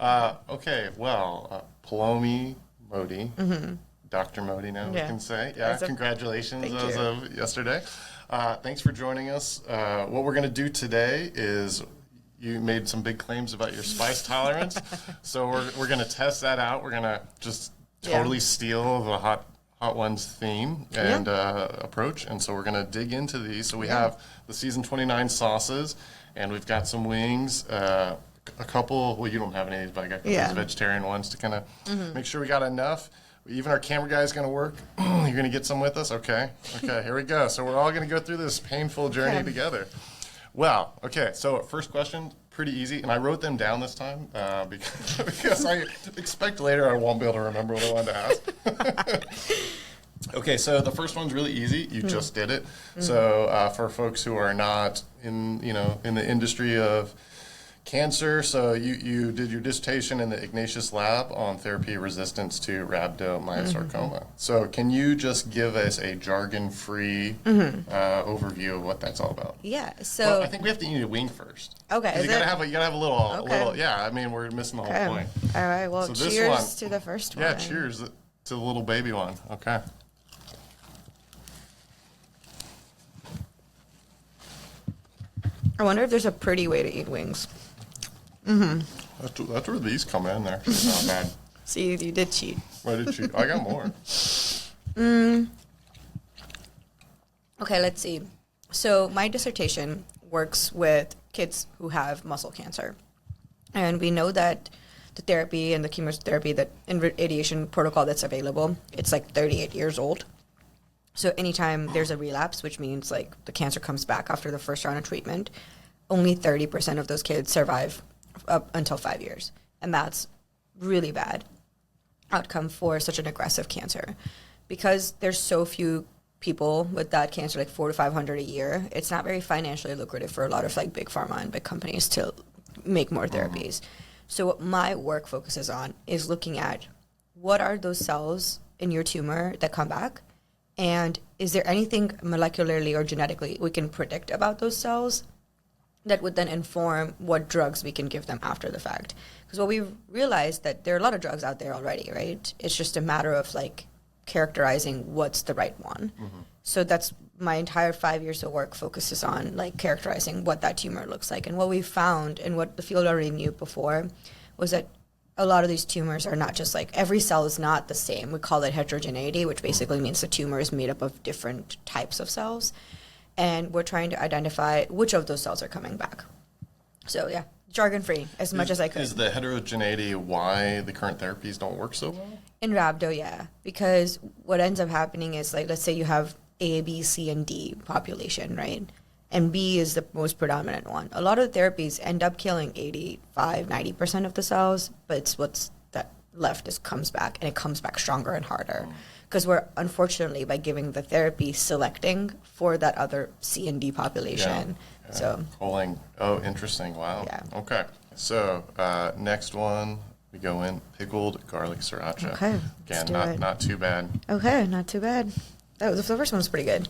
Okay, well, Paulomi Modi, Dr. Modi now we can say. Yeah, congratulations as of yesterday. Thanks for joining us. What we're going to do today is you made some big claims about your spice tolerance, so we're going to test that out. We're going to just totally steal the Hot Ones theme and approach, and so we're going to dig into these. So we have the season 29 sauces, and we've got some wings, a couple, well, you don't have any of these, but I got these vegetarian ones to kind of make sure we got enough. Even our camera guy is going to work. You're going to get some with us? Okay, here we go. So we're all going to go through this painful journey together. Well, okay, so first question, pretty easy, and I wrote them down this time because I expect later I won't be able to remember what I wanted to ask. Okay, so the first one's really easy. You just did it. So for folks who are not in the industry of cancer, so you did your dissertation in the Ignatius lab on therapy resistance to rhabdomyosarcoma. So can you just give us a jargon-free overview of what that's all about? Yeah. So well, I think we have to eat a wing first. Okay. You gotta have a little. Yeah. I mean, we're missing the whole point. All right. Well, so cheers to the first one. Yeah. Cheers to the little baby one. Okay. I wonder if there's a pretty way to eat wings. That's where these come in there. Not bad. See, you did cheat. I did cheat. I got more. Okay, let's see. So my dissertation works with kids who have muscle cancer. And we know that the therapy and the chemotherapy and radiation protocol that's available, it's like 38 years old. So anytime there's a relapse, which means like the cancer comes back after the first round of treatment, only 30% of those kids survive up until 5 years. And that's really bad outcome for such an aggressive cancer. Because there's so few people with that cancer, like 400 to 500 a year, it's not very financially lucrative for a lot of like big pharma and big companies to make more therapies. So what my work focuses on is looking at what are those cells in your tumor that come back, and is there anything molecularly or genetically we can predict about those cells that would then inform what drugs we can give them after the fact? Because what we've realized that there are a lot of drugs out there already, right? It's just a matter of like characterizing what's the right one. So that's my entire 5 years of work focuses on like characterizing what that tumor looks like. And what we found and what the field already knew before was that a lot of these tumors are not just like, every cell is not the same. We call it heterogeneity, which basically means the tumor is made up of different types of cells. And we're trying to identify which of those cells are coming back. So yeah, jargon-free as much as I could. Is the heterogeneity why the current therapies don't work so well? In rhabdo, yeah. Because what ends up happening is, like, let's say you have A, B, C, and D population, right? And B is the most predominant one. A lot of the therapies end up killing 85, 90% of the cells, but it's what's that left comes back, and it comes back stronger and harder. Because we're, unfortunately, by giving the therapy, selecting for that other C and D population. Yeah. So Calling. Oh, interesting. Wow. Yeah. Okay. So next one, we go in pickled garlic sriracha. Okay. Again, not too bad. Okay, not too bad. The first one was pretty good.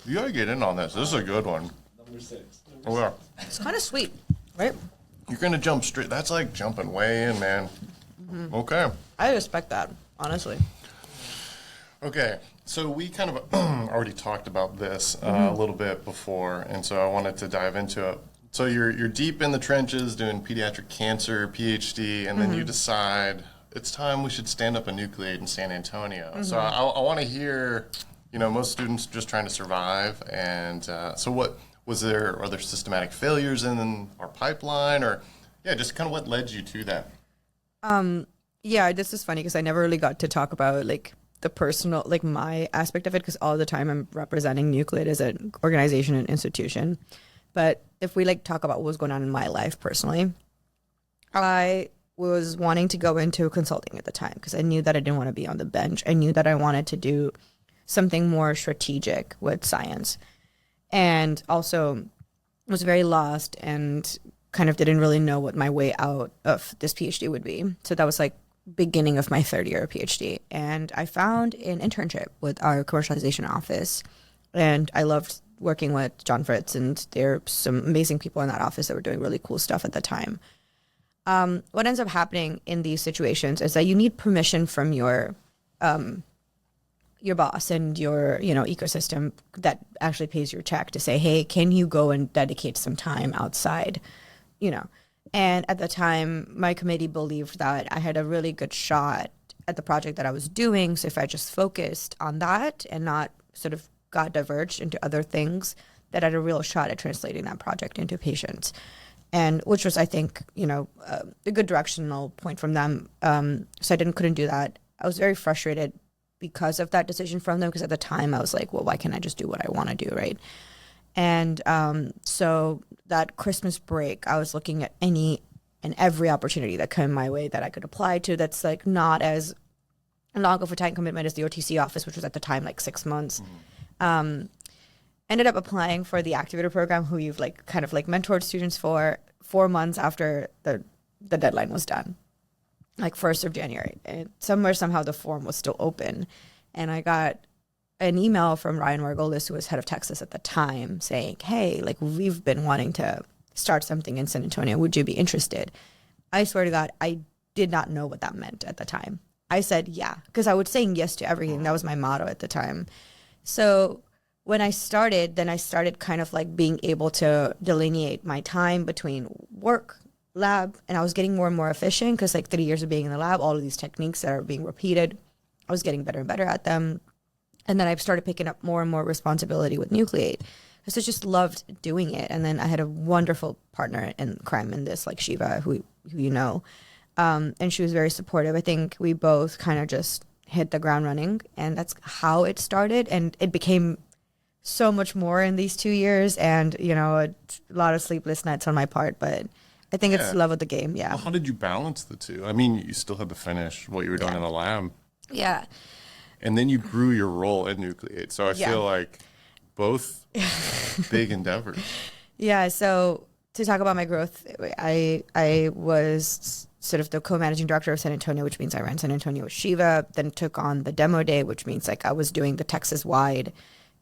You gotta get in on this. This is a good one. Number 6. Oh, yeah. It's kind of sweet, right? You're gonna jump straight. That's like jumping way in, man. Okay. I respect that, honestly. Okay. So we kind of already talked about this a little bit before, and so I wanted to dive into it. So you're deep in the trenches doing pediatric cancer, PhD, and then you decide it's time we should stand up a Nucleate in San Antonio. So I want to hear, most students just trying to survive, and so what was there? Are there systematic failures in our pipeline, or just kind of what led you to that? Yeah, this is funny because I never really got to talk about like the personal, like my aspect of it, because all the time I'm representing Nucleate as an organization and institution. But if we like talk about what was going on in my life personally, I was wanting to go into consulting at the time because I knew that I didn't want to be on the bench. I knew that I wanted to do something more strategic with science, and also was very lost and kind of didn't really know what my way out of this PhD would be. So that was like beginning of my third year of PhD. And I found an internship with our commercialization office, and I loved working with John Fritz, and there are some amazing people in that office that were doing really cool stuff at the time. What ends up happening in these situations is that you need permission from your boss and your, ecosystem that actually pays your check to say, hey, can you go and dedicate some time outside, And at the time, my committee believed that I had a really good shot at the project that I was doing. So if I just focused on that and not sort of got diverged into other things, that I had a real shot at translating that project into patients. And which was, I think, a good directional point from them. So I couldn't do that. I was very frustrated because of that decision from them, because at the time I was like, well, why can't I just do what I want to do, right? And so that Christmas break, I was looking at any and every opportunity that came my way that I could apply to that's like not as long of a time commitment as the OTC office, which was at the time like 6 months. Ended up applying for the activator program, who you've like kind of like mentored students for 4 months after the deadline was done, like 1st of January. And somehow the form was still open. And I got an email from Ryan Margolis, who was head of Texas at the time, saying, hey, like we've been wanting to start something in San Antonio. Would you be interested? I swear to God, I did not know what that meant at the time. I said, yeah, because I was saying yes to everything. That was my motto at the time. So when I started, then I started kind of like being able to delineate my time between work, lab, and I was getting more and more efficient because like 3 years of being in the lab, all of these techniques that are being repeated, I was getting better and better at them. And then I started picking up more and more responsibility with Nucleate. So I just loved doing it. And then I had a wonderful partner in crime in this, like Shiva, who you know. And she was very supportive. I think we both kind of just hit the ground running. And that's how it started. And it became so much more in these 2 years. And, a lot of sleepless nights on my part. But I think it's love of the game, yeah. Well, how did you balance the two? I mean, you still had to finish what you were doing in the lab. Yeah. And then you grew your role at Nucleate. So I feel like both big endeavors. Yeah. So to talk about my growth, I was sort of the co-managing director of San Antonio, which means I ran San Antonio with Shiva, then took on the demo day, which means like I was doing the Texas-wide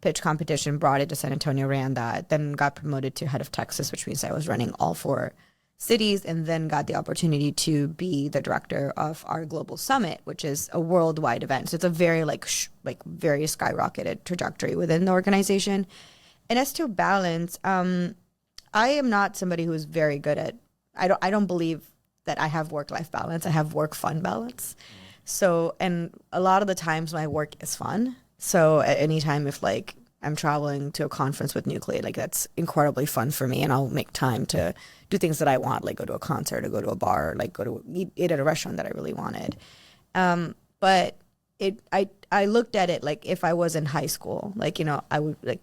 pitch competition, brought it to San Antonio, ran that, then got promoted to head of Texas, which means I was running all 4 cities, and then got the opportunity to be the director of our global summit, which is a worldwide event. So it's a very very skyrocketed trajectory within the organization. And as to balance, I am not somebody who's very good at, I don't believe that I have work-life balance. I have work-fun balance. So, and a lot of the times my work is fun. So at any time if like I'm traveling to a conference with Nucleate, like that's incredibly fun for me, and I'll make time to do things that I want, like go to a concert or go to a bar, or like go to eat at a restaurant that I really wanted. But I looked at it like if I was in high school, like, I would like,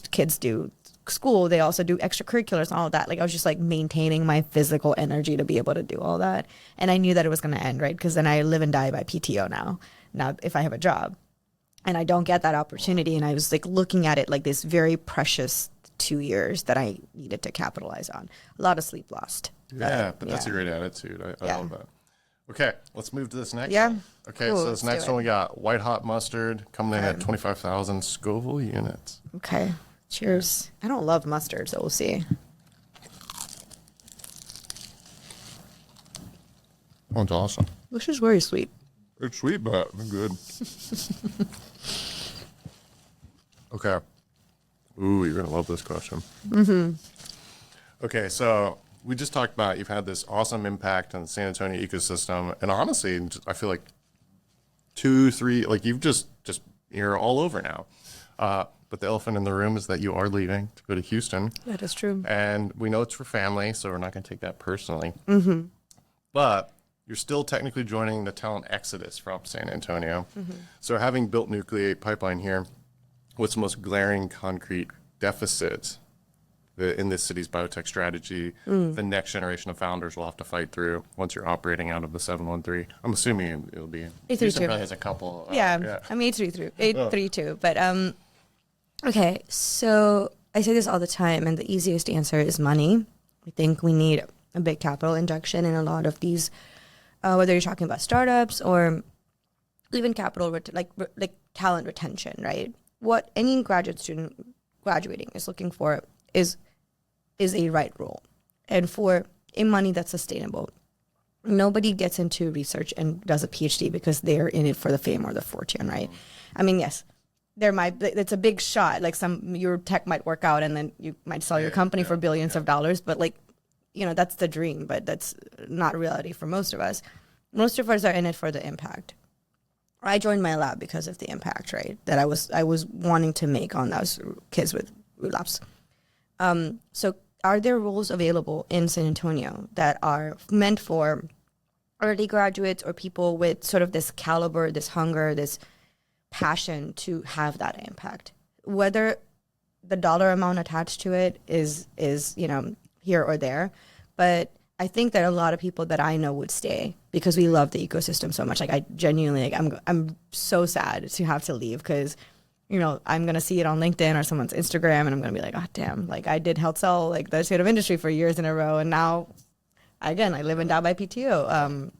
kids do school, they also do extracurriculars and all of that. Like I was just like maintaining my physical energy to be able to do all that. And I knew that it was going to end, right? Because then I live and die by PTO now if I have a job. And I don't get that opportunity. And I was like looking at it like this very precious 2 years that I needed to capitalize on. A lot of sleep lost. Yeah, but that's a great attitude. I love that. Okay, let's move to this next one. Okay, cool, so this next one we got white hot mustard coming in at 25,000 Scoville units. Okay, cheers. I don't love mustard, so we'll see. Oh, it's awesome. This is very sweet. It's sweet, but good. Okay. Ooh, you're going to love this question. Mm-hmm. Okay, so we just talked about you've had this awesome impact on the San Antonio ecosystem. And honestly, I feel like 2, 3, like you've just you're all over now. But the elephant in the room is that you are leaving to go to Houston. That is true. And we know it's for family, so we're not going to take that personally. Mm-hmm. But you're still technically joining the talent exodus from San Antonio. Mm-hmm. So having built Nucleate pipeline here, what's the most glaring concrete deficit in this city's biotech strategy the next generation of founders will have to fight through once you're operating out of the 713? I'm assuming it'll be. 832. Houston probably has a couple. I mean 832. But okay, so I say this all the time, and the easiest answer is money. I think we need a big capital injection in a lot of these, whether you're talking about startups or even capital, like talent retention, right? What any graduate graduating is looking for is a right role, and for a money that's sustainable. Nobody gets into research and does a PhD because they're in it for the fame or the fortune, right? I mean, yes, it's a big shot. Like your tech might work out and then you might sell your company for billions of dollars, but like, that's the dream, but that's not reality for most of us. Most of us are in it for the impact. I joined my lab because of the impact, right, that I was wanting to make on those kids with relapse. So are there roles available in San Antonio that are meant for early graduates or people with sort of this caliber, this hunger, this passion to have that impact? Whether the dollar amount attached to it is here or there, but I think that a lot of people that I know would stay because we love the ecosystem so much. Like I genuinely, I'm so sad to have to leave because, I'm going to see it on LinkedIn or someone's Instagram and I'm going to be like, oh, damn, like I did health sell like the state of industry for years in a row. And now, again, I live and die by PTO.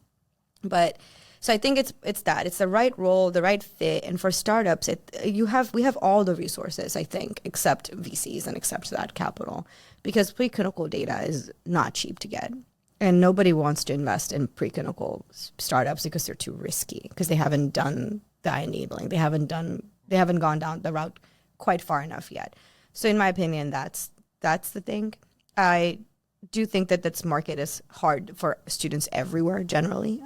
But so I think it's the right role, the right fit. And for startups, we have all the resources, I think, except VCs and except that capital, because preclinical data is not cheap to get. And nobody wants to invest in preclinical startups because they're too risky, because they haven't done the enabling. They haven't gone down the route quite far enough yet. So in my opinion, that's the thing. I do think that this market is hard for students everywhere generally.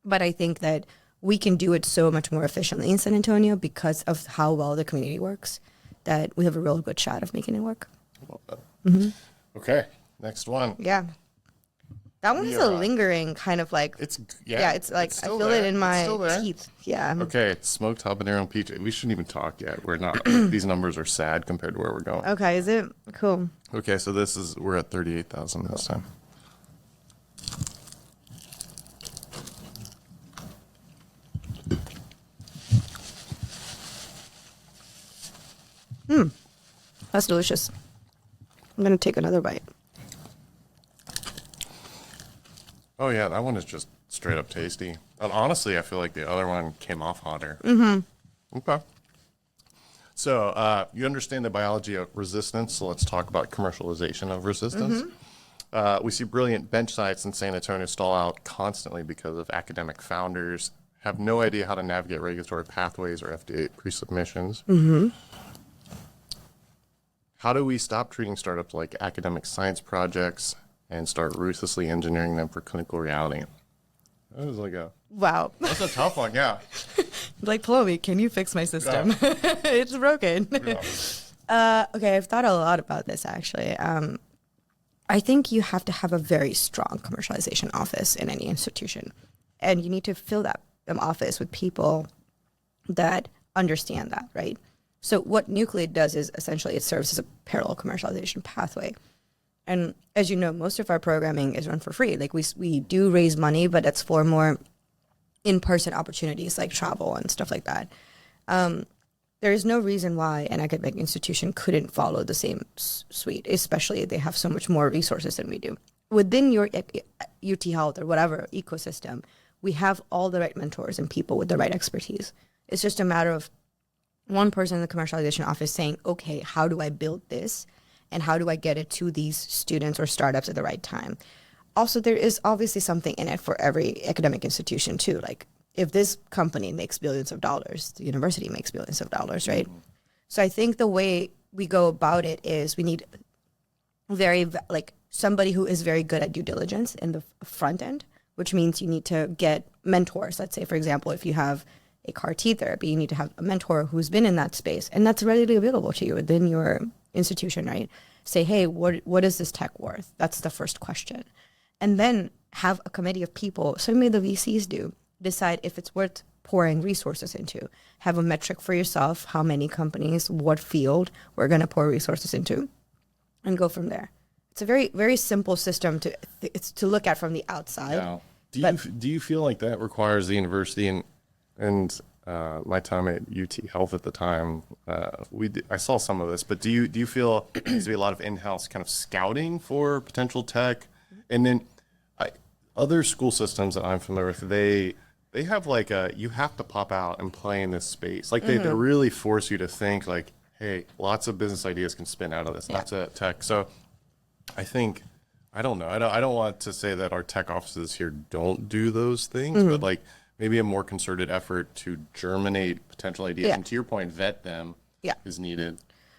But I think that we can do it so much more efficiently in San Antonio because of how well the community works, that we have a real good shot of making it work. Okay, next one. Yeah. That one is a lingering kind of like, it's like, I feel it in my teeth. Yeah. Okay, it's smoked habanero and peach. We shouldn't even talk yet. We're not, these numbers are sad compared to where we're going. Okay, is it? Cool. Okay, so we're at 38,000 this time. That's delicious. I'm going to take another bite. Oh, yeah, that one is just straight up tasty. And honestly, I feel like the other one came off hotter. Okay. So you understand the biology of resistance, so let's talk about commercialization of resistance. We see brilliant bench sites in San Antonio stall out constantly because of academic founders have no idea how to navigate regulatory pathways or FDA pre-submissions. How do we stop treating startups like academic science projects and start ruthlessly engineering them for clinical reality? That was like wow. That's a tough one, yeah. Like, Paulomi, can you fix my system? Yeah. It's broken. Yeah. Okay, I've thought a lot about this, actually. I think you have to have a very strong commercialization office in any institution. And you need to fill that office with people that understand that, right? So what Nucleate does is essentially it serves as a parallel commercialization pathway. And as you know, most of our programming is run for free. Like we do raise money, but it's for more in-person opportunities like travel and stuff like that. There is no reason why an academic institution couldn't follow the same suite, especially if they have so much more resources than we do. Within your UT Health or whatever ecosystem, we have all the right mentors and people with the right expertise. It's just a matter of one person in the commercialization office saying, okay, how do I build this? And how do I get it to these students or startups at the right time? Also, there is obviously something in it for every academic institution too. Like if this company makes billions of dollars, the university makes billions of dollars, right? Mm-hmm. So I think the way we go about it is we need somebody who is very good at due diligence in the front end, which means you need to get mentors. Let's say, for example, if you have a CAR T therapy, you need to have a mentor who's been in that space, and that's readily available to you within your institution, right? Say, hey, what is this tech worth? That's the first question. And then have a committee of people, so maybe the VCs do, decide if it's worth pouring resources into. Have a metric for yourself, how many companies, what field we're going to pour resources into, and go from there. It's a very, very simple system to look at from the outside. Yeah. Do you feel like that requires the university and my time at UT Health at the time, I saw some of this, but do you feel there's to be a lot of in-house kind of scouting for potential tech? And then other school systems that I'm familiar with, they have like you have to pop out and play in this space. Like they really force you to think like, hey, lots of business ideas can spin out of this, not to tech. So I think, I don't know. I don't want to say that our tech offices here don't do those things, but like maybe a more concerted effort to germinate potential ideas and, to your point, vet them is needed.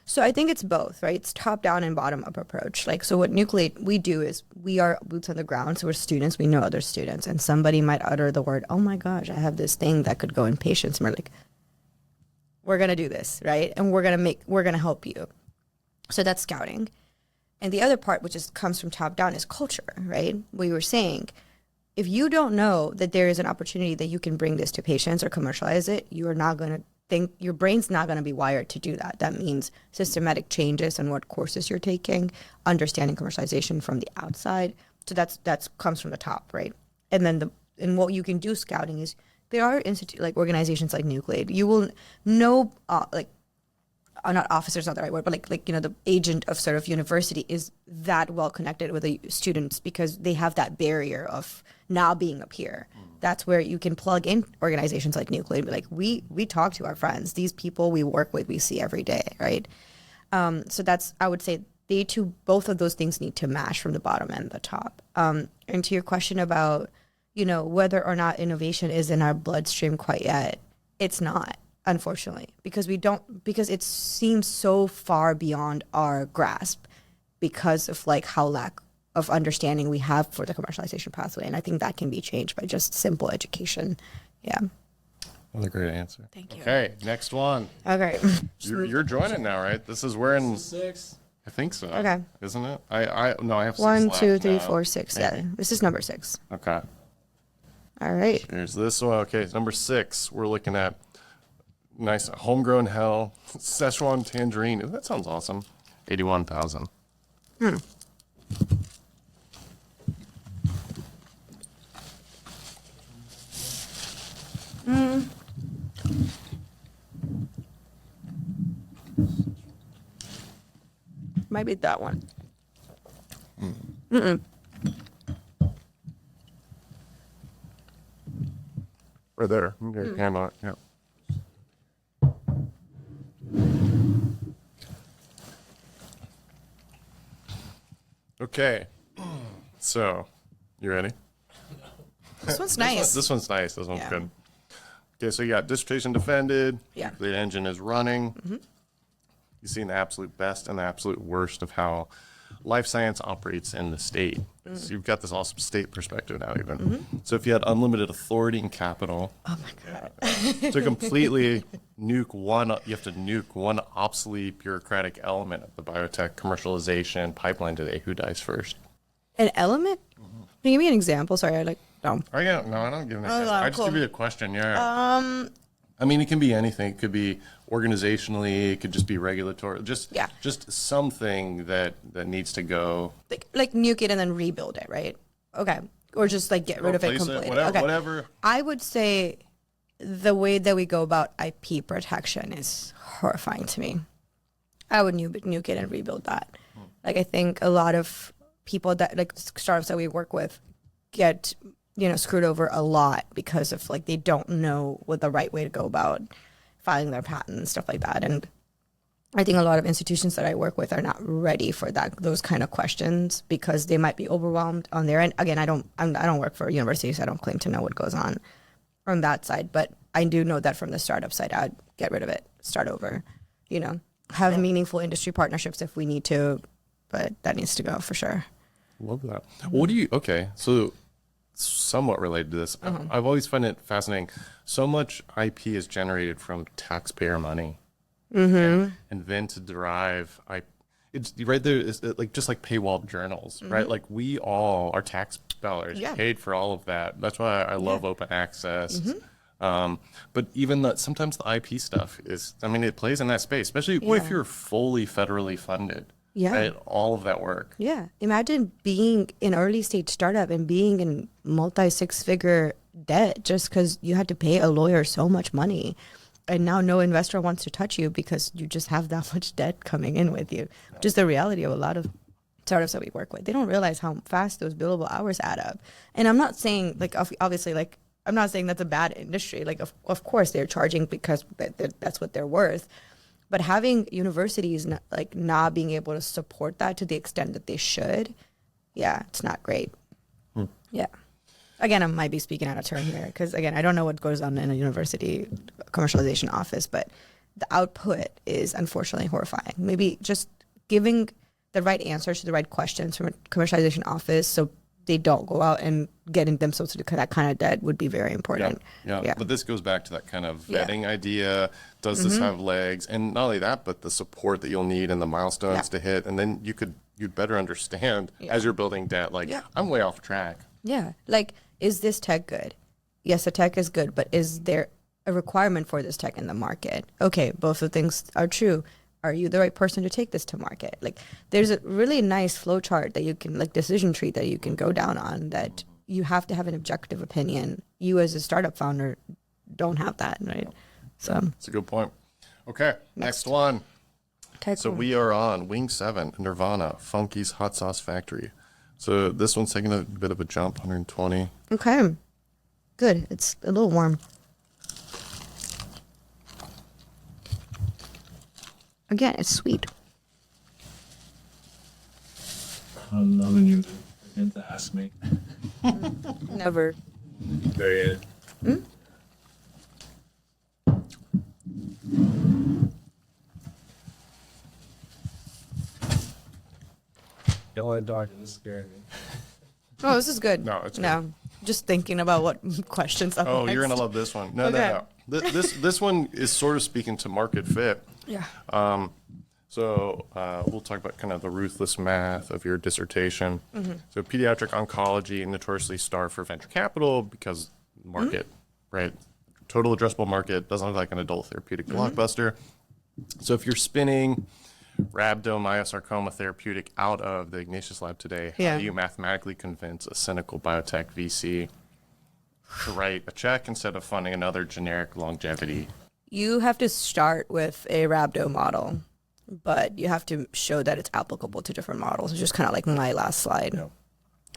So I think it's both, right? It's top down and bottom up approach. Like, so what Nucleate we do is we are boots on the ground. So we're students, we know other students, and somebody might utter the word, "Oh my gosh, I have this thing that could go in patients." And we're like, we're going to do this, right? And we're going to help you. So that's scouting. And the other part, which comes from top down, is culture, right? We were saying, if you don't know that there is an opportunity that you can bring this to patients or commercialize it, you are not going to think, your brain's not going to be wired to do that. That means systematic changes in what courses you're taking, understanding commercialization from the outside. So that's comes from the top, right? And then and what you can do scouting is, there are organizations like Nucleate. You will know not officers, not the right word, but the agent of sort of university is that well connected with the students because they have that barrier of now being up here. That's where you can plug in organizations like Nucleate and be like, we talk to our friends. These people we work with, we see every day, right? So that's, I would say, both of those things need to mash from the bottom and the top. And to your question about, whether or not innovation is in our bloodstream quite yet, it's not. Unfortunately, because it seems so far beyond our grasp because of how lack of understanding we have for the commercialization pathway. And I think that can be changed by just simple education. Yeah. Another great answer. Thank you. Okay, next one. Okay. You're joining now, right? This is where in 6. I think so. Okay. Isn't it? I have 6 1, left 2, 3, now. 4, 6. Maybe. Yeah. This is number 6. Okay. All right. Here's this one. Okay, number 6. We're looking at nice homegrown hell, Szechuan tangerine. Ooh, that sounds awesome. 81,000. Might be that one. Right there. Okay, hand on it. Yeah. Okay. So, you ready? This one's nice. This one's nice. This one's Yeah. good. Okay, so you got dissertation defended. Yeah. The engine is running. You've seen the absolute best and the absolute worst of how life science operates in the state. So you've got this awesome state perspective now, even. So if you had unlimited authority and capital, Oh my God. to completely nuke you have to nuke one obsolete bureaucratic element of the biotech commercialization pipeline today. Who dies first? An element? Can you give me an example? Sorry, no. Oh yeah, no, I don't give an Oh, example. I just cool. give you a question. Yeah. I mean, it can be anything. It could be organizationally. It could just be regulatory. Just something that needs to go. Like nuke it and then rebuild it, right? Okay. Or just get rid of it completely. Whatever. I would say the way that we go about IP protection is horrifying to me. I would nuke it and rebuild that. I think a lot of people that startups that we work with get screwed over a lot because of they don't know what the right way to go about filing their patent and stuff like that. And I think a lot of institutions that I work with are not ready for those kind of questions because they might be overwhelmed on their end. Again, I don't work for a university, so I don't claim to know what goes on that side. But I do know that from the startup side, I'd get rid of it, start over, have meaningful industry partnerships if we need to, but that needs to go for sure. Love that. What do you? Okay, so somewhat related to this, I've always found it fascinating. So much IP is generated from taxpayer money, and then to derive it's right there. Is just like paywall journals, right? We all, our tax dollars paid for all of that. That's why I love open access. But even sometimes the IP stuff is, it plays in that space, especially if you're fully federally funded. Yeah. Right? All of that work. Yeah. Imagine being an early stage startup and being in multi-6-figure debt just because you had to pay a lawyer so much money. And now no investor wants to touch you because you just have that much debt coming in with you. Just the reality of a lot of startups that we work with. They don't realize how fast those billable hours add up. And I'm not saying, obviously, I'm not saying that's a bad industry. Of course they're charging because that's what they're worth. But having universities not being able to support that to the extent that they should, yeah, it's not great. Yeah. Again, I might be speaking out of turn here because, again, I don't know what goes on in a university commercialization office, but the output is unfortunately horrifying. Maybe just giving the right answers to the right questions from a commercialization office so they don't go out and getting themselves to that kind of debt would be very important. Yeah. But this goes back to that kind of vetting idea. Does this have legs? And not only that, but the support that you'll need and the milestones to hit. And then you'd better understand as you're building debt, I'm way off track. Yeah. Like, is this tech good? Yes, the tech is good, but is there a requirement for this tech in the market? Okay, both of the things are true. Are you the right person to take this to market? Like, there's a really nice flow chart that you can, decision tree that you can go down on, that you have to have an objective opinion. You as a startup founder don't have that, right? So that's a good point. Okay, next one. Okay, so cool. we are on Wing 7, Nirvana, Funky's Hot Sauce Factory. So this one's taking a bit of a jump, 120. Okay, good. It's a little warm. Again, it's sweet. I'm loving you. Forget to ask me. Never. Very good. Yellow dog, this scared me. Oh, this is good. No, it's good. No, just thinking about what questions. Up Oh, next. you're gonna love this one. No. This one is sort of speaking to market fit. Yeah. So we'll talk about kind of the ruthless math of your dissertation. So pediatric oncology notoriously starved for venture capital because market, right? Total addressable market doesn't look like an adult therapeutic blockbuster. So if you're spinning rhabdomyosarcoma therapeutic out of the Ignatius lab today, how do you mathematically convince a cynical biotech VC to write a check instead of funding another generic longevity? You have to start with a rhabdo model, but you have to show that it's applicable to different models. It's just kind of like my last slide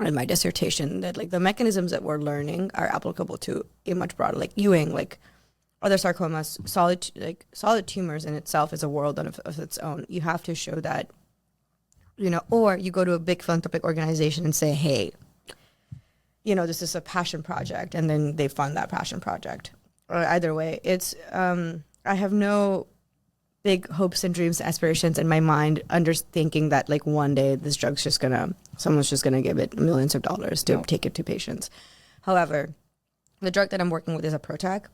in my dissertation, that the mechanisms that we're learning are applicable to a much broader, like Ewing, other sarcomas, solid tumors in itself is a world of its own. You have to show that, or you go to a big philanthropic organization and say, hey, this is a passion project, and then they fund that passion project. Either way, it's I have no big hopes and dreams and aspirations in my mind, thinking that one day this drug's someone's just gonna give it millions of dollars to take it to patients. However, the drug that I'm working with is a PROTAC,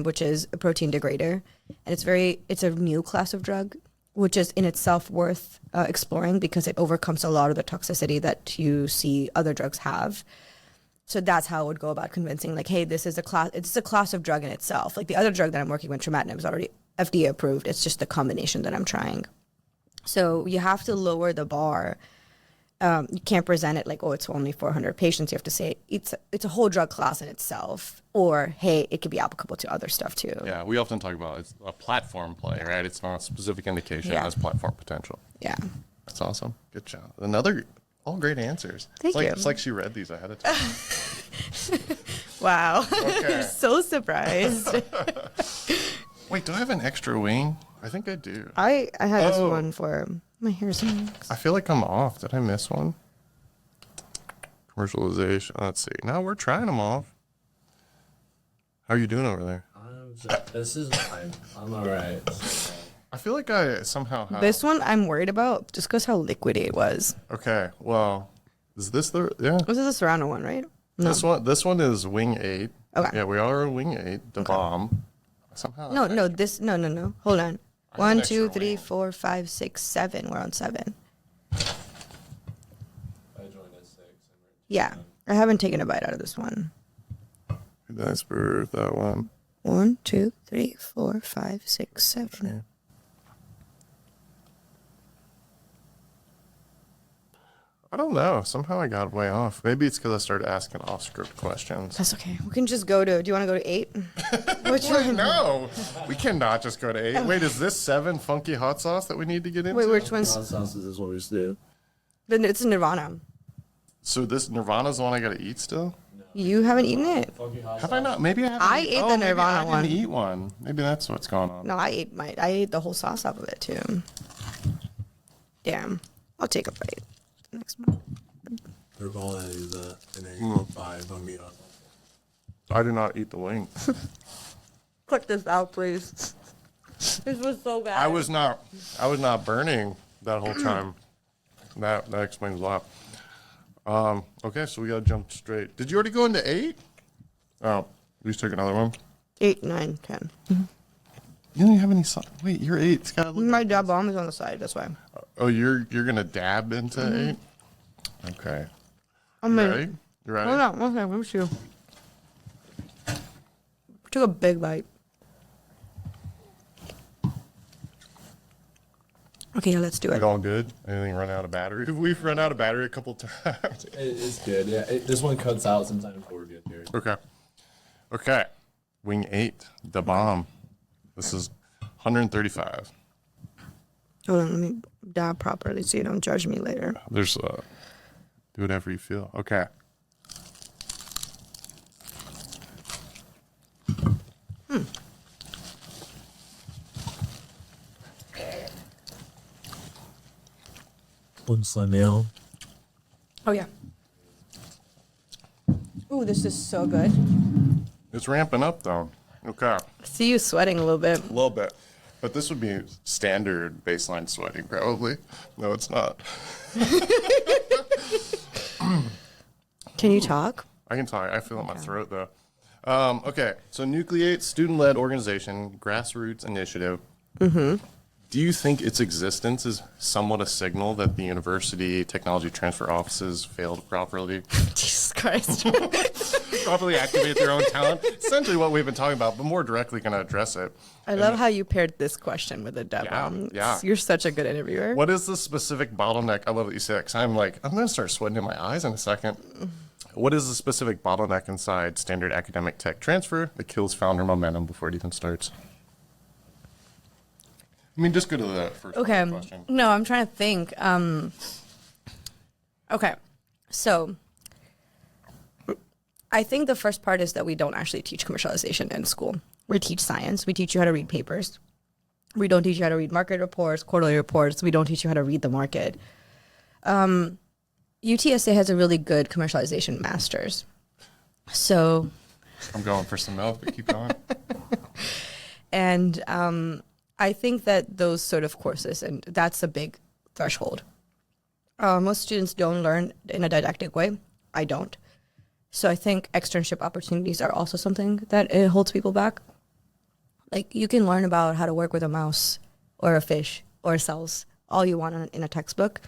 which is a protein degrader, and it's a new class of drug, which is in itself worth exploring because it overcomes a lot of the toxicity that you see other drugs have. So that's how I would go about convincing, hey, this is it's a class of drug in itself. The other drug that I'm working with, trametinib, is already FDA approved. It's just the combination that I'm trying. So you have to lower the bar. You can't present it it's only 400 patients. You have to say it's a whole drug class in itself, or, hey, it could be applicable to other stuff too. Yeah, we often talk about it's a platform play, right? It's not a specific indication. It has platform potential. Yeah. That's awesome. Good job. All great answers. Thank you. It's like she read these ahead of time. Wow. Okay. I'm so surprised. Wait, do I have an extra wing? I think I do. I had this one for my hair's. I feel like I'm off. Did I miss one? Commercialization. Let's see. No, we're trying them off. How are you doing over there? This is fine. I'm all right. I feel like I somehow have... This one I'm worried about just because how liquidy it was. Okay, well, is this the... Yeah. This is a Serrano one, right? No. This one is Wing 8. Okay. Yeah, we are on Wing 8, the bomb. Somehow... No. Hold on. I have 1, an extra 2, 3, wing. 4, 5, 6, 7. We're on 7. I joined at 6. Yeah. I haven't taken a bite out of this one. That's for that one. 1, 2, 3, 4, 5, 6, 7. Yeah. I don't know. Somehow I got way off. Maybe it's because I started asking off-script questions. That's okay. We can just go to... Do you want to go to 8? Which one? No, we cannot just go to 8. Wait, is this 7 funky hot sauce that we need to get into? Wait, which one's... Hot sauces is what we used to do. Then it's Nirvana. So this Nirvana's the one I got to eat still? No. You haven't eaten it? Have I not? Maybe I haven't. I ate the Nirvana one. I one. didn't eat one. Maybe that's what's going on. No, I ate the whole sauce off of it too. Damn. I'll take a bite next month. Nirvana is an 5 on me. I did not eat the wing. Cut this out, please. This was so bad. I was not burning that whole time. That explains a lot. Okay, so we gotta jump straight. Did you already go into 8? Oh, please take another one. 8, 9, 10. You don't even have any. Wait, you're 8. It's gotta look My like dab bomb is on the side. That's why. Oh, you're gonna dab into 8? Okay. I'm ready? You ready? Hold on. Okay, let me see. Took a big bite. Okay, yeah, let's do it. It all good? Anything run out of battery? We've run out of battery a couple times. It's good. Yeah, this one cuts out sometimes before we get here. Okay. Wing 8, the bomb. This is 135. Hold on, let me dab properly so you don't judge me later. There's do whatever you feel. Okay. One slim meal. Oh, yeah. Ooh, this is so good. It's ramping up though. Okay. I see you sweating a little bit. A little bit. But this would be standard baseline sweating, probably. No, it's not. Can you talk? I can talk. I feel it in my throat, though. Okay, so Nucleate, student-led organization, grassroots initiative. Do you think its existence is somewhat a signal that the university technology transfer offices failed properly? Jesus Christ. Properly activate their own talent? Essentially what we've been talking about, but more directly going to address it. I love how you paired this question with a dab bomb. Yeah. You're such a good interviewer. What is the specific bottleneck? I love that you say that, because I'm going to start sweating in my eyes in a second. What is the specific bottleneck inside standard academic tech transfer that kills founder momentum before it even starts? I mean, just go to the first question. No, I'm trying to think. Okay. So I think the first part is that we don't actually teach commercialization in school. We teach science. We teach you how to read papers. We don't teach you how to read market reports, quarterly reports. We don't teach you how to read the market. UTSA has a really good commercialization master's. So I'm going for some milk, but keep going. And I think that those sort of courses, and that's a big threshold. Most students don't learn in a didactic way. I don't. So I think externship opportunities are also something that it holds people back. Like, you can learn about how to work with a mouse or a fish or cells all you want in a textbook.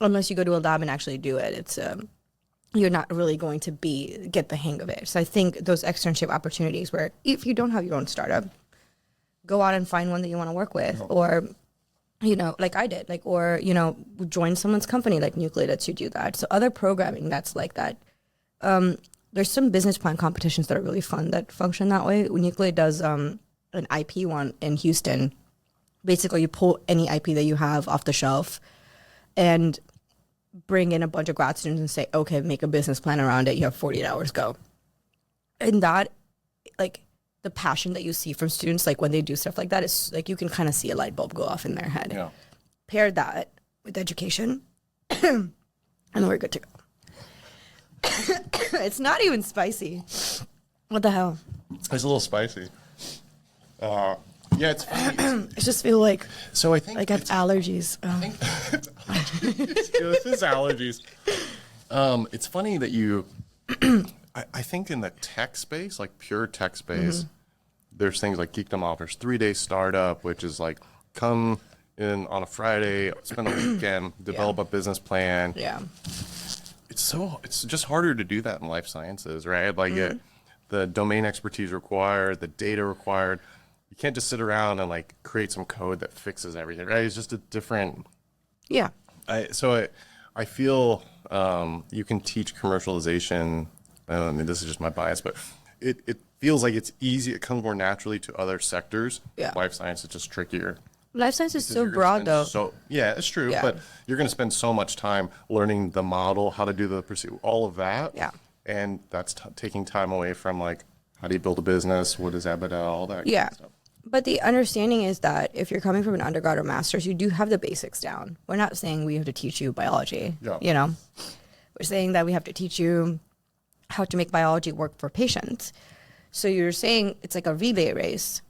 Unless you go to a lab and actually do it, it's you're not really going to get the hang of it. So I think those externship opportunities where if you don't have your own startup, go out and find one that you want to work with, or, like I did, or, join someone's company like Nucleate lets you do that. So other programming that's like that. There's some business plan competitions that are really fun that function that way. Nucleate does an IP one in Houston. Basically, you pull any IP that you have off the shelf and bring in a bunch of grad students and say, okay, make a business plan around it. You have 48 hours, go. And that, the passion that you see from students, when they do stuff like that, is you can kind of see a light bulb go off in their head. Yeah. Pair that with education, and we're good to go. It's not even spicy. What the hell? It's a little spicy. Yeah, it's funny. I just feel like So I think I have allergies. This is allergies. It's funny that you. I think in the tech space, pure tech space, there's things like Geekdom offers 3-day startup, which is come in on a Friday, spend a weekend, develop a business plan. Yeah. It's just harder to do that in life sciences, right? The domain expertise required, the data required. You can't just sit around and create some code that fixes everything, right? It's just a different. Yeah. I feel you can teach commercialization. I mean, this is just my bias, but it feels like it's easy. It comes more naturally to other sectors. Yeah. Life science is just trickier. Life science is so broad, though. So yeah, it's true. Yeah. But you're going to spend so much time learning the model, how to do the pursuit, all of that. Yeah. and that's taking time away from like, how do you build a business? What is EBITDA? All that kind of stuff. But the understanding is that if you're coming from an undergrad or master's, you do have the basics down. We're not saying we have to teach you biology, you know. We're saying that we have to teach you how to make biology work for patients. So you're saying it's like a relay race,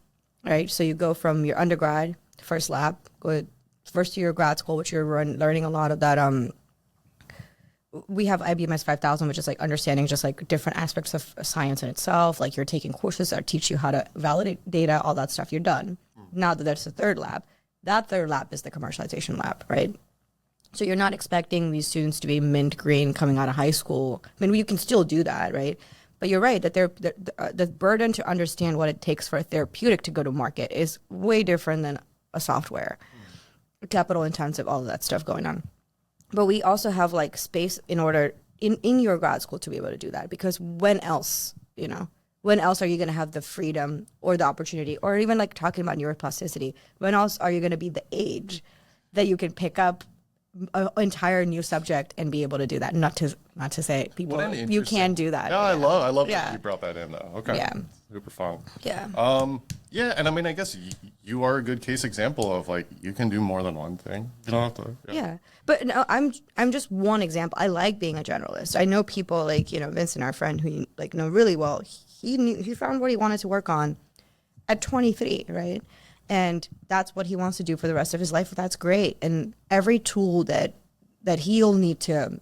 right? So you go from your undergrad, first lab, go first year of grad school, which you're learning a lot of that. We have IBMS 5000, which is like understanding just like different aspects of science in itself. Like you're taking courses that teach you how to validate data, all that stuff. You're done. Now that there's a third lab, that third lab is the commercialization lab, right? So you're not expecting these students to be mint green coming out of high school. I mean, you can still do that, right? But you're right that the burden to understand what it takes for a therapeutic to go to market is way different than a software, capital intensive, all of that stuff going on. But we also have like space in order in your grad school to be able to do that, because when else are you going to have the freedom or the opportunity, or even like talking about neuroplasticity, when else are you going to be the age that you can pick up an entire new subject and be able to do that? Not to say people you can do that. Yeah, I love that you brought that in though. Okay. Yeah. Super fun. Yeah. Yeah, and I mean, I guess you are a good case example of like you can do more than one thing. You don't have to. Yeah. But no, I'm just one example. I like being a generalist. I know people like, you know, Vincent, our friend, who you like know really well. He found what he wanted to work on at 23, right? And that's what he wants to do for the rest of his life. That's great. And every tool that he'll need to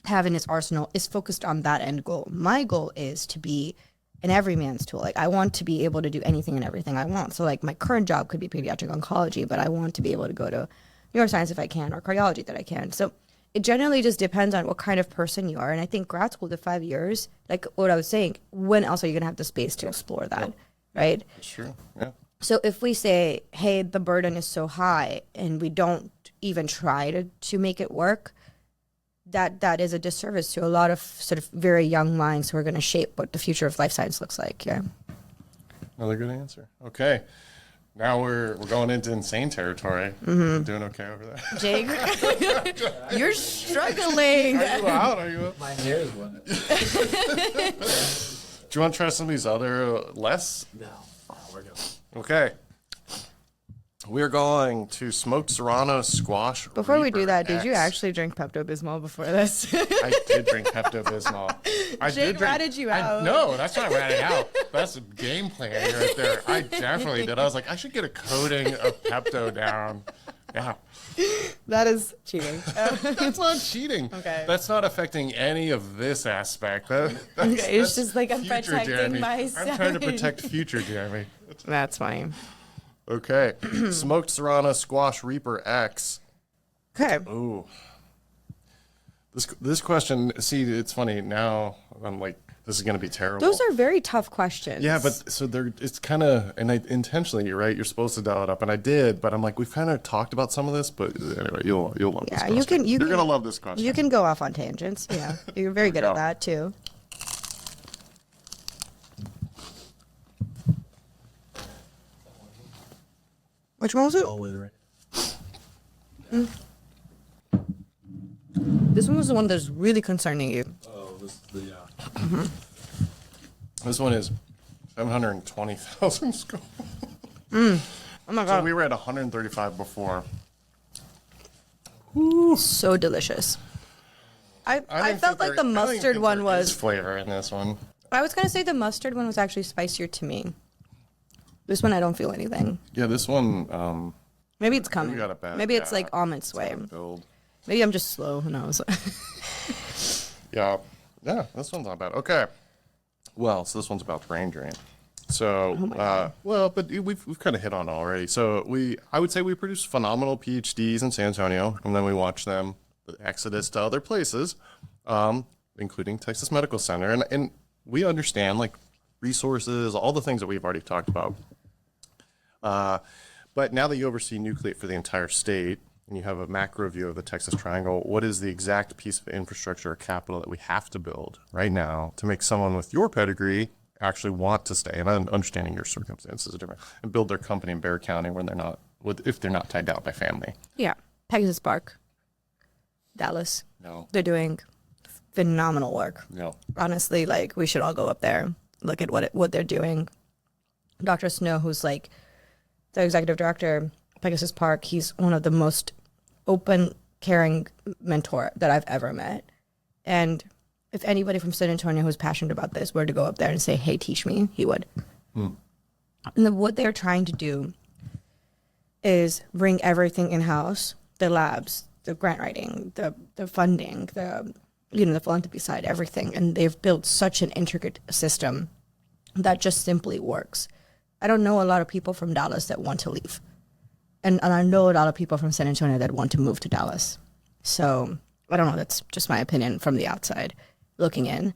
have in his arsenal is focused on that end goal. My goal is to be an everyman's tool. Like I want to be able to do anything and everything I want. So like my current job could be pediatric oncology, but I want to be able to go to neuroscience if I can, or cardiology that I can. So it generally just depends on what kind of person you are. And I think grad school, the 5 years, like what I was saying, when else are you going to have the space to explore that, right? That's true. Yeah. So if we say, hey, the burden is so high and we don't even try to make it work, that is a disservice to a lot of sort of very young minds who are going to shape what the future of life science looks like. Yeah. Another good answer. Okay. Now we're going into insane territory. Mm-hmm. Doing okay over there? Jake, you're struggling. Are you out? Are you out? My hair is wet. Do you want to try some of these other less? No, we're good. Okay. We're going to smoked serrano squash. Before we do that, X. did you actually drink Pepto-Bismol before this? I did drink Pepto-Bismol. Jake ratted you out. No, that's not ratted out. That's a game plan right there. I definitely did. I was like, I should get a coating of Pepto down. Yeah. That is cheating. That's not cheating. Okay. That's not affecting any of this aspect. It's just like I'm future protecting Jeremy. myself. I'm trying to protect future Jeremy. That's funny. Okay. Smoked Serrano Squash Reaper X. Okay. Ooh. This question, see, it's funny. Now I'm like, this is going to be terrible. Those are very tough questions. Yeah, but so it's kind of, and I intentionally, you're right, you're supposed to dial it up, and I did, but I'm like, we've kind of talked about some of this, but anyway, you'll love this question. You're going to love this question. You can go off on tangents. Yeah. You're very good at that, too. Which one was it? Always right. This one was the one that's really concerning you. Oh, this is the This one is 720,000 score. Oh my god. So we were at 135 before. Ooh. So delicious. I felt like the mustard one was flavor in this one. I was gonna say the mustard one was actually spicier to me. This one I don't feel anything. Yeah, this one. Maybe it's coming. Maybe it's like on its way. Maybe I'm just slow. Who knows? Yeah, this one's not bad. Okay. Well, so this one's about brain drain. So, but we've kind of hit on it already. So I would say we produce phenomenal PhDs in San Antonio, and then we watch them exodus to other places, including Texas Medical Center, and we understand like resources, all the things that we've already talked about. But now that you oversee Nucleate for the entire state, and you have a macro view of the Texas Triangle, what is the exact piece of infrastructure or capital that we have to build right now to make someone with your pedigree actually want to stay, and understanding your circumstances are different, and build their company in Bexar County when if they're not tied down by family? Yeah. Pegasus Park. Dallas. No. They're doing phenomenal work. Yeah. Honestly, like, we should all go up there, look at what they're doing. Dr. Snow, who's like the executive director of Pegasus Park, he's one of the most open, caring mentor that I've ever met. And if anybody from San Antonio who's passionate about this were to go up there and say, hey, teach me, he would. And what they're trying to do is bring everything in-house, the labs, the grant writing, the funding, the philanthropy side, everything. And they've built such an intricate system that just simply works. I don't know a lot of people from Dallas that want to leave. And I know a lot of people from San Antonio that want to move to Dallas. So I don't know, that's just my opinion from the outside looking in.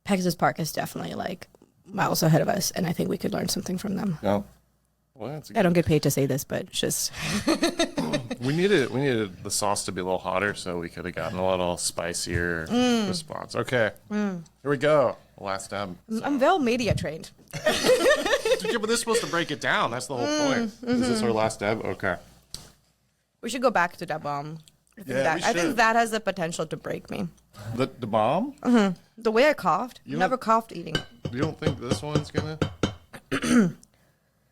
Pegasus Park is definitely like miles ahead of us, and I think we could learn something from them. Yeah. Well, that's I don't get paid to say this, but it's just we needed the sauce to be a little hotter, so we could have gotten a little spicier response. Okay, here we go. Last step. I'm well media trained. Yeah, but this is supposed to break it down. That's the whole point. Is this our last step? Okay. We should go back to that bomb. I think that has the potential to break me. The bomb? The way I coughed, never coughed eating. You don't think this one's gonna?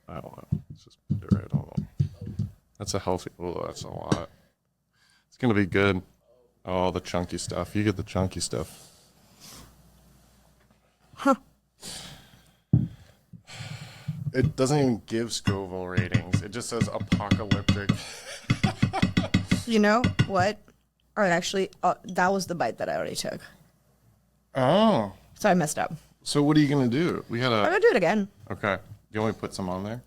I don't know. Let's just put it right on. That's a healthy. Oh, that's a lot. It's gonna be good. Oh, the chunky stuff. You get the chunky stuff. Huh. It doesn't even give Scoville ratings. It just says apocalyptic. You know what? Or actually, that was the bite that I already took. Oh. So I messed up. So what are you gonna do? I'm gonna do it again. Okay. Do you want me to put some on there?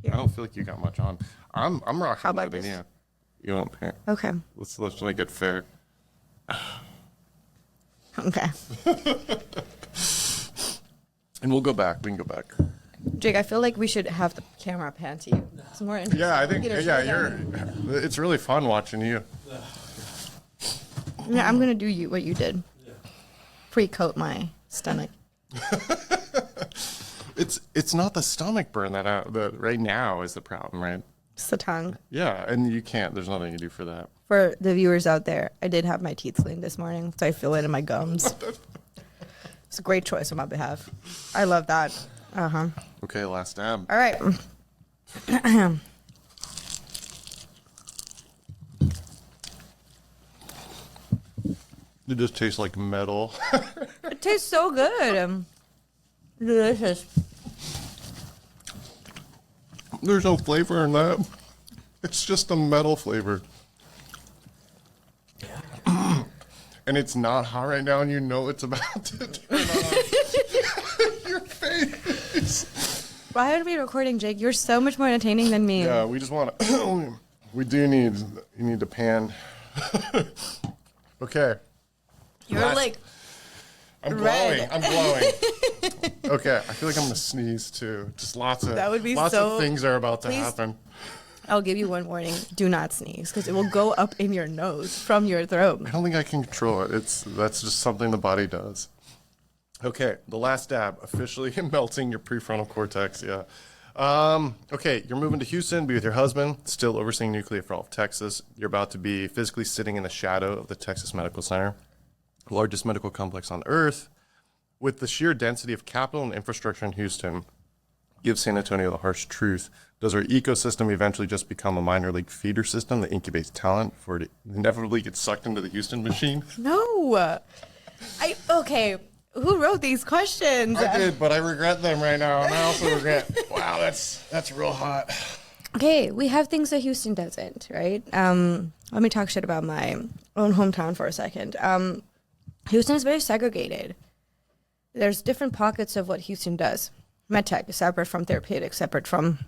Yeah. I don't feel like you got much on. I'm rocking. How about that in this? you. You won't pay. Okay. Let's make it fair. Okay. And we'll go back. We can go back. Jake, I feel like we should have the camera pan to you. It's more interesting. Yeah, I think. It's really fun watching you. Yeah, I'm gonna do what you did. Pre-coat my stomach. It's not the stomach burn that right now is the problem, right? It's the tongue. Yeah, and you can't. There's nothing you can do for that. For the viewers out there, I did have my teeth cleaned this morning, so I feel it in my gums. It's a great choice on my behalf. I love that. Okay, last stab. All right. It just tastes like metal. It tastes so good. Delicious. There's no flavor in that. It's just a metal flavor. And it's not hot right now, and you know it's about to turn on. Your face. Why are we recording, Jake? You're so much more entertaining than me. Yeah, we just want to. You need to pan. Okay. You're like. I'm red. glowing. I'm glowing. Okay, I feel like I'm gonna sneeze too. Just lots of. That would be lots so- of things are about to Please. happen. I'll give you one warning. Do not sneeze, because it will go up in your nose from your throat. I don't think I can control it. That's just something the body does. Okay, the last dab, officially melting your prefrontal cortex. Yeah. Okay, you're moving to Houston, be with your husband, still overseeing Nucleate for all of Texas. You're about to be physically sitting in the shadow of the Texas Medical Center, the largest medical complex on earth. With the sheer density of capital and infrastructure in Houston, give San Antonio the harsh truth. Does our ecosystem eventually just become a minor league feeder system that incubates talent before it inevitably gets sucked into the Houston machine? No. Okay. Who wrote these questions? I did, but I regret them right now, and I also regret. Wow, that's real hot. Okay, we have things that Houston doesn't, right? Let me talk shit about my own hometown for a second. Houston is very segregated. There's different pockets of what Houston does. MedTech is separate from therapeutics, separate from,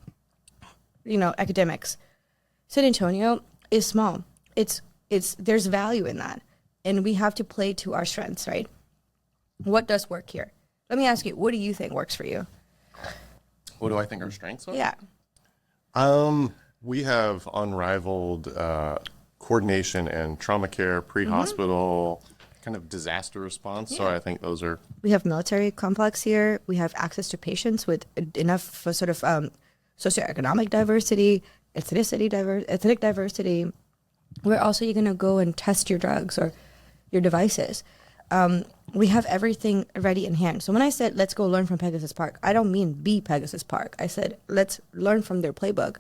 academics. San Antonio is small. There's value in that, and we have to play to our strengths, right? What does work here? Let me ask you, what do you think works for you? What do I think our strengths are? Yeah. We have unrivaled coordination and trauma care, pre-hospital, kind of disaster response. Yeah. So I think those are. We have military complex here. We have access to patients with enough sort of socioeconomic diversity, ethnic diversity. Where also you're going to go and test your drugs or your devices. We have everything ready in hand. So when I said, let's go learn from Pegasus Park, I don't mean be Pegasus Park. I said, let's learn from their playbook.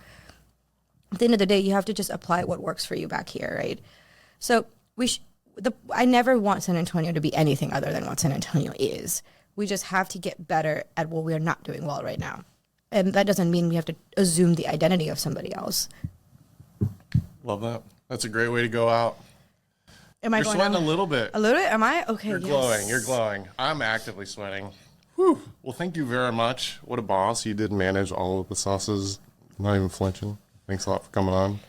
At the end of the day, you have to just apply what works for you back here, right? So I never want San Antonio to be anything other than what San Antonio is. We just have to get better at what we're not doing well right now. And that doesn't mean we have to assume the identity of somebody else. Love that. That's a great way to go out. You're sweating a little bit. A little bit? Am I? Okay, You're glowing. You're glowing. I'm actively sweating. Whew. Well, thank you very much. What a boss. You did manage all of the sauces, not even flinching. Thanks a lot for coming on.